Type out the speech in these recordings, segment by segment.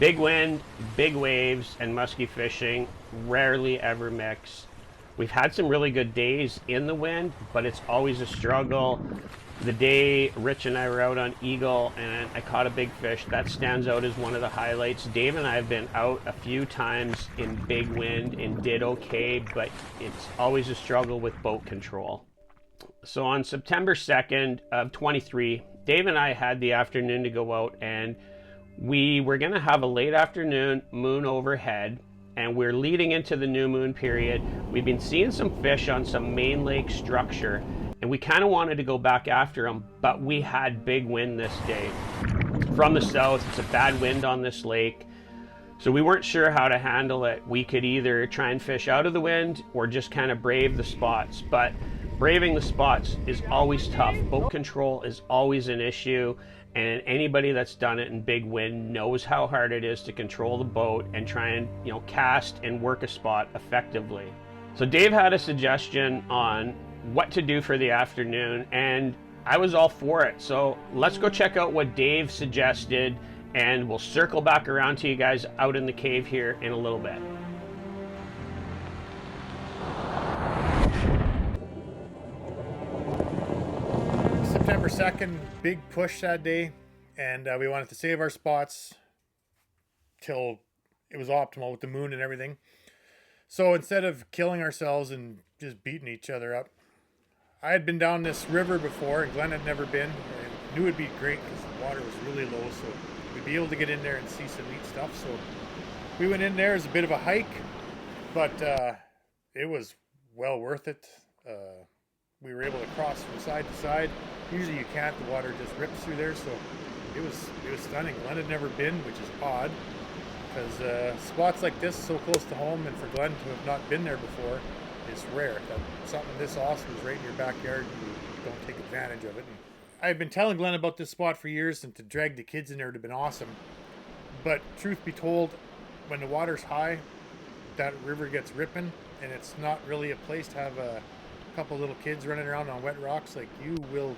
Big wind, big waves, and musky fishing rarely ever mix. We've had some really good days in the wind, but it's always a struggle. The day Rich and I were out on Eagle and I caught a big fish, that stands out as one of the highlights. Dave and I have been out a few times in big wind and did okay, but it's always a struggle with boat control. So on September 2nd of 23, Dave and I had the afternoon to go out, and we were going to have a late afternoon moon overhead, and we're leading into the new moon period. We've been seeing some fish on some main lake structure, and we kind of wanted to go back after them, but we had big wind this day. From the south, it's a bad wind on this lake, so we weren't sure how to handle it. We could either try and fish out of the wind or just kind of brave the spots, but braving the spots is always tough. Boat control is always an issue, and anybody that's done it in big wind knows how hard it is to control the boat and try and cast and work a spot effectively. So Dave had a suggestion on what to do for the afternoon, and I was all for it. So let's go check out what Dave suggested, and we'll circle back around to you guys out in the cave here in a little bit. September 2nd, big push that day, and we wanted to save our spots till it was optimal with the moon and everything. So instead of killing ourselves and just beating each other up, I had been down this river before, and Glenn had never been, and knew it'd be great because the water was really low, so we'd be able to get in there and see some neat stuff. So we went in there as a bit of a hike, but it was well worth it. We were able to cross from side to side. Usually you can't, the water just rips through there, so it was stunning. Glenn had never been, which is odd, because spots like this so close to home, and for Glenn to have not been there before, is rare. That something this awesome is right in your backyard and you don't take advantage of it. And I've been telling Glenn about this spot for years, and to drag the kids in there would have been awesome. But truth be told, when the water's high, that river gets ripping, and it's not really a place to have a couple little kids running around on wet rocks. Like, you will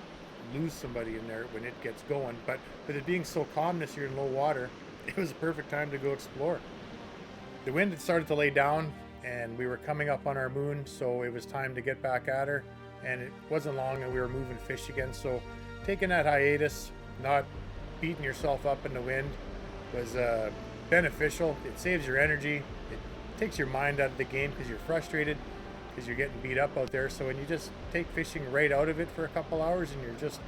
lose somebody in there when it gets going. But with it being so calm this year in low water, it was a perfect time to go explore. The wind had started to lay down, and we were coming up on our moon, so it was time to get back at her. And it wasn't long and we were moving fish again. So taking that hiatus, not beating yourself up in the wind, was beneficial. It saves your energy. It takes your mind out of the game because you're frustrated, because you're getting beat up out there. So when you just take fishing right out of it for a couple hours and you're just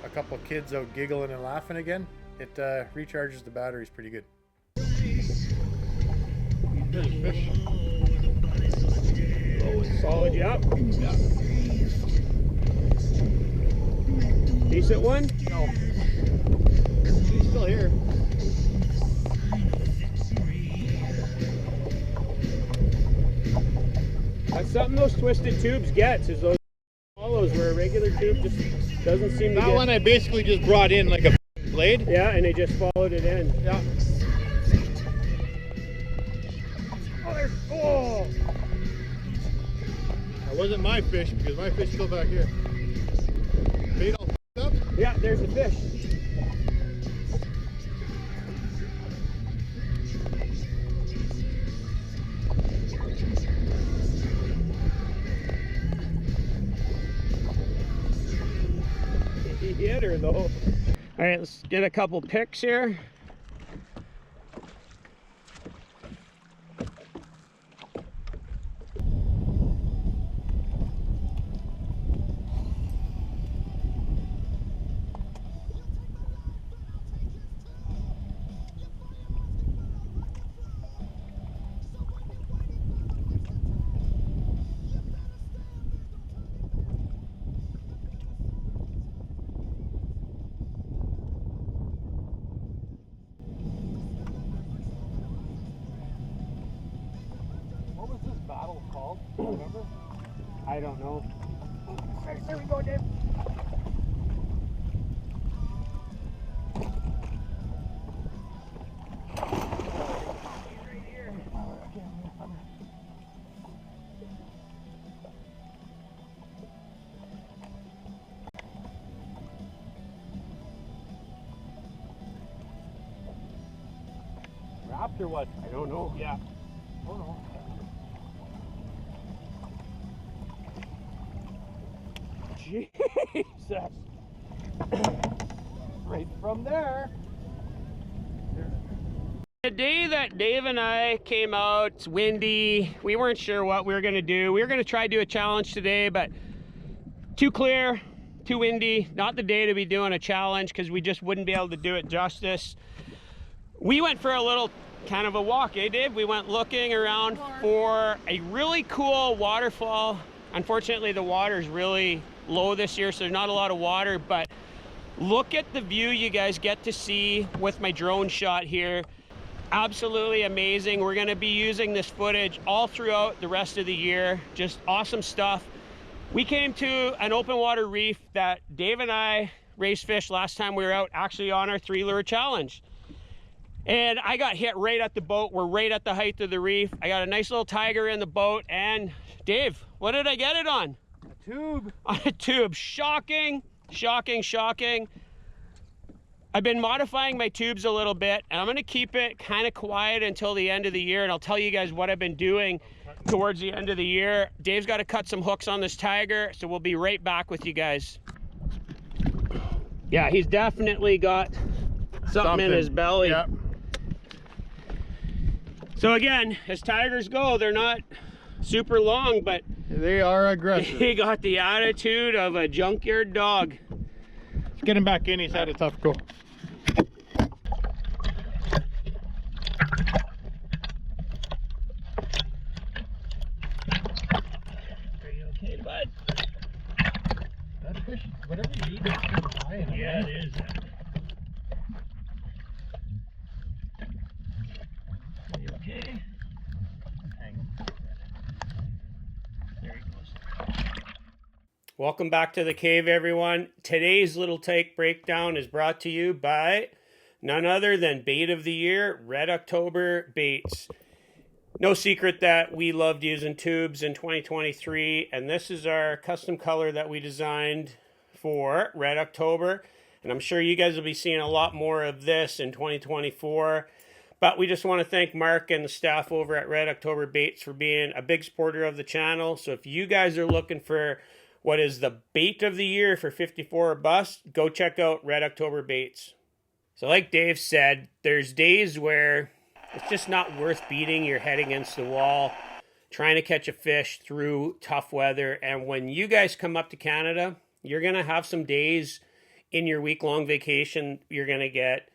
a couple kids out giggling and laughing again, it recharges the batteries pretty good. Good fish. Oh, it's solid, yeah. Decent one? No. He's still here. That's something those twisted tubes gets, is those hollows where a regular tube just doesn't seem to That get. one I basically just brought in like a blade. Yeah, and they just followed it in. Yeah. Oh! That wasn't my fish, because my fish is still back here. Bait all up? Yeah, there's the fish. He hit her though. All right, let's get a couple picks here. What was this battle called? Do you remember? I don't know. There we go, Dave. stopped or what? I don't know. Yeah. Oh no. Jesus. Right from there. The day that Dave and I came out, it's windy. We weren't sure what we were going to do. We were going to try to do a challenge today, but too clear, too windy. Not the day to be doing a challenge because we just wouldn't be able to do it justice. We went for a little kind of a walk, eh, Dave? We went looking around for a really cool waterfall. Unfortunately, the water is really low this year, so there's not a lot of water, but look at the view you guys get to see with my drone shot here. Absolutely amazing. We're going to be using this footage all throughout the rest of the year. Just awesome stuff. We came to an open water reef that Dave and I raised fish last time we were out, actually on our 3-lure challenge. And I got hit right at the boat. We're right at the height of the reef. I got a nice little tiger in the boat. And Dave, what did I get it on? A tube. On a tube. Shocking, shocking, shocking. I've been modifying my tubes a little bit, and I'm going to keep it kind of quiet until the end of the year, and I'll tell you guys what I've been doing towards the end of the year. Dave's got to cut some hooks on this tiger, so we'll be right back with you guys. Yeah, he's definitely got something in his belly. Yep. So again, as tigers go, they're not super long, but They are aggressive. he got the attitude of a junkyard dog. Let's get him back in. He's had a tough go. Are you okay, bud? That fish, whatever you eat, it's pretty high in it. Yeah, it is. Are you okay? There he goes. Welcome back to the cave, everyone. Today's little take breakdown is brought to you by none other than Bait of the Year, Red October Baits. No secret that we loved using tubes in 2023, and this is our custom color that we designed for Red October. And I'm sure you guys will be seeing a lot more of this in 2024. But we just want to thank Mark and the staff over at Red October Baits for being a big supporter of the channel. So if you guys are looking for what is the bait of the year for 54 or bust, go check out Red October Baits. So like Dave said, there's days where it's just not worth beating your head against the wall, trying to catch a fish through tough weather. And when you guys come up to Canada, you're going to have some days in your week-long vacation. You're going to get,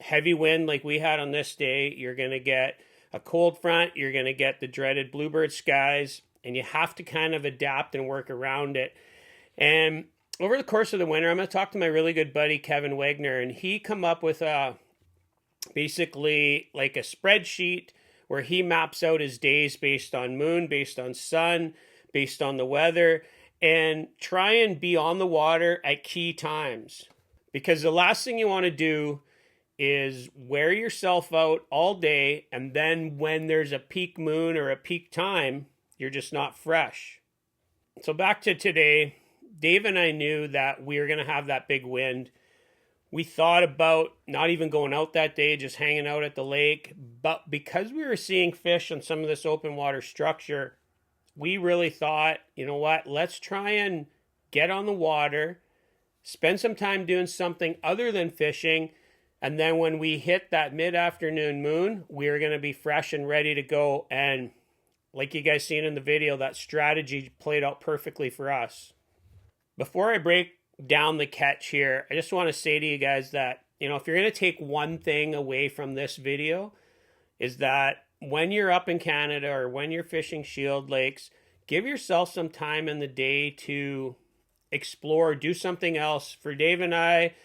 heavy wind like we had on this day. You're going to get a cold front. You're going to get the dreaded bluebird skies. And you have to kind of adapt and work around it. And over the course of the winter, I'm going to talk to my really good buddy, Kevin Wagner, and he come up with basically like a spreadsheet where he maps out his days based on moon, based on sun, based on the weather, and try and be on the water at key times. Because the last thing you want to do is wear yourself out all day, and then when there's a peak moon or a peak time, you're just not fresh. So back to today, Dave and I knew that we were going to have that big wind. We thought about not even going out that day, just hanging out at the lake. But because we were seeing fish on some of this open water structure, we really thought, you know what, let's try and get on the water, spend some time doing something other than fishing. And then when we hit that mid-afternoon moon, we were going to be fresh and ready to go. And like you guys seen in the video, that strategy played out perfectly for us. Before I break down the catch here, I just want to say to you guys that, if you're going to take one thing away from this video, is that when you're up in Canada or when you're fishing Shield Lakes, give yourself some time in the day to explore, do something else. For Dave and I,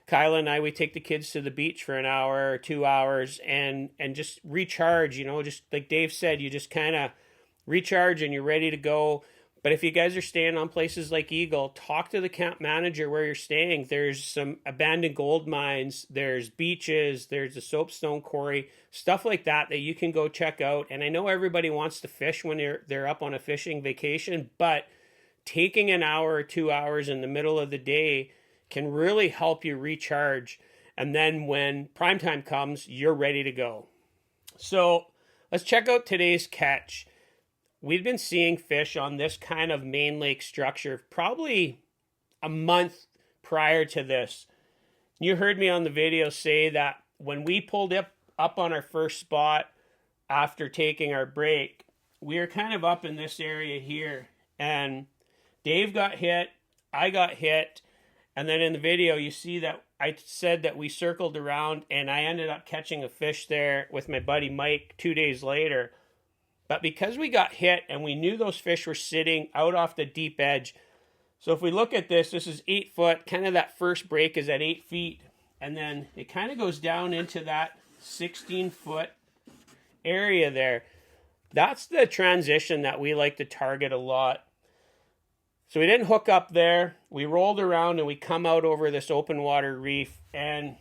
Kyla and I, we take the kids to the beach for an hour or 2 hours and just recharge, just like Dave said, you just kind of recharge and you're ready to go. But if you guys are staying on places like Eagle, talk to the camp manager where you're staying. There's some abandoned gold mines, there's beaches, there's a soapstone quarry, stuff like that you can go check out. And I know everybody wants to fish when they're up on a fishing vacation, but taking an hour or 2 hours in the middle of the day can really help you recharge. And then when prime time comes, you're ready to go. So let's check out today's catch. We've been seeing fish on this kind of main lake structure probably a month prior to this. You heard me on the video say that when we pulled up on our first spot after taking our break, we were kind of up in this area here, and Dave got hit, I got hit, and then in the video you see that I said that we circled around and I ended up catching a fish there with my buddy Mike 2 days later. But because we got hit and we knew those fish were sitting out off the deep edge, so if we look at this, this is 8 foot, kind of that first break is at 8 feet, and then it kind of goes down into that 16-foot area there. That's the transition that we like to target a lot. So we didn't hook up there. We rolled around and we come out over this open water reef, and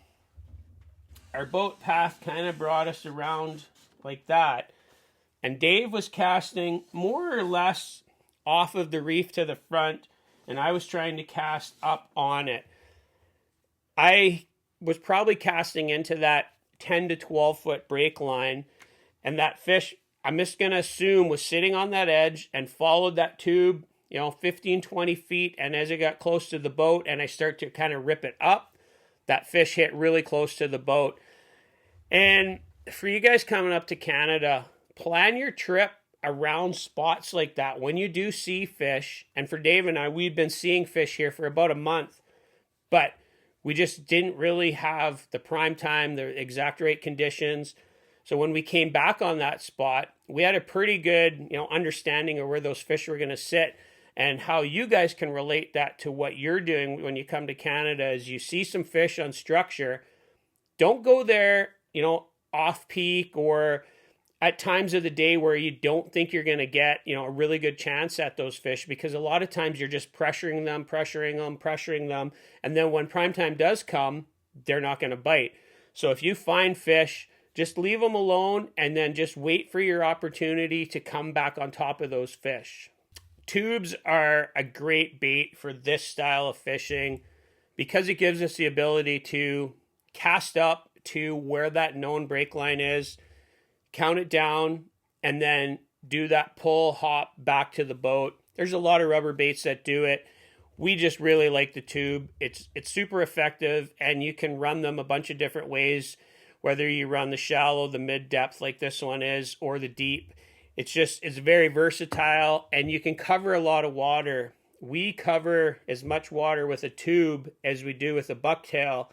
our boat path kind of brought us around like that. And Dave was casting more or less off of the reef to the front, and I was trying to cast up on it. I was probably casting into that 10 to 12 foot break line, and that fish, I'm just going to assume, was sitting on that edge and followed that tube, 15, 20 feet. And as it got close to the boat and I start to kind of rip it up, that fish hit really close to the boat. And for you guys coming up to Canada, plan your trip around spots like that when you do see fish. And for Dave and I, we've been seeing fish here for about a month, but we just didn't really have the prime time, the exact right conditions. So when we came back on that spot, we had a pretty good, understanding of where those fish were going to sit, and how you guys can relate that to what you're doing when you come to Canada. As you see some fish on structure, don't go there, off peak or at times of the day where you don't think you're going to get, a really good chance at those fish, because a lot of times you're just pressuring them. And then when prime time does come, they're not going to bite. So if you find fish, just leave them alone and then just wait for your opportunity to come back on top of those fish. Tubes are a great bait for this style of fishing because it gives us the ability to cast up to where that known break line is, count it down, and then do that pull hop back to the boat. There's a lot of rubber baits that do it. We just really like the tube. It's super effective, and you can run them a bunch of different ways, whether you run the shallow, the mid-depth like this one is, or the deep. It's very versatile, and you can cover a lot of water. We cover as much water with a tube as we do with a bucktail,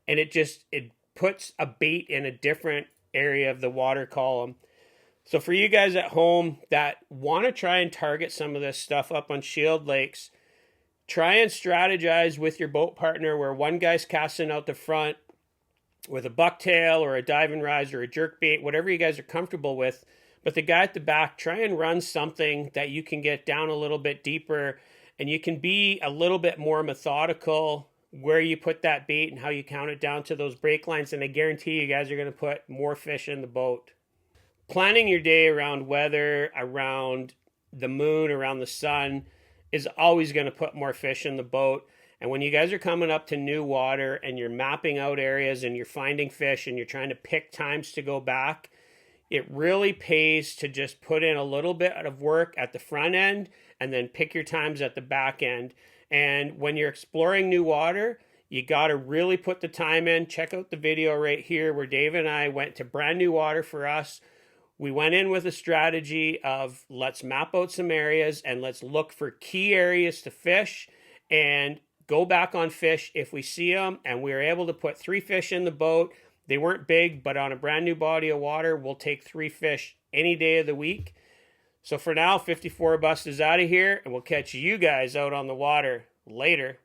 and it puts a bait in a different area of the water column. So for you guys at home that want to try and target some of this stuff up on shield lakes, try and strategize with your boat partner where one guy's casting out the front with a bucktail or a diving rise or a jerk bait, whatever you guys are comfortable with. But the guy at the back, try and run something that you can get down a little bit deeper, and you can be a little bit more methodical where you put that bait and how you count it down to those break lines. And I guarantee you guys are going to put more fish in the boat. Planning your day around weather, around the moon, around the sun is always going to put more fish in the boat. And when you guys are coming up to new water and you're mapping out areas and you're finding fish and you're trying to pick times to go back, it really pays to just put in a little bit of work at the front end and then pick your times at the back end. And when you're exploring new water, you got to really put the time in. Check out the video right here where Dave and I went to brand new water for us. We went in with a strategy of let's map out some areas and let's look for key areas to fish and go back on fish if we see them. And we were able to put 3 fish in the boat. They weren't big, but on a brand new body of water, we'll take 3 fish any day of the week. So for now, 54 Bust is out of here, and we'll catch you guys out on the water later.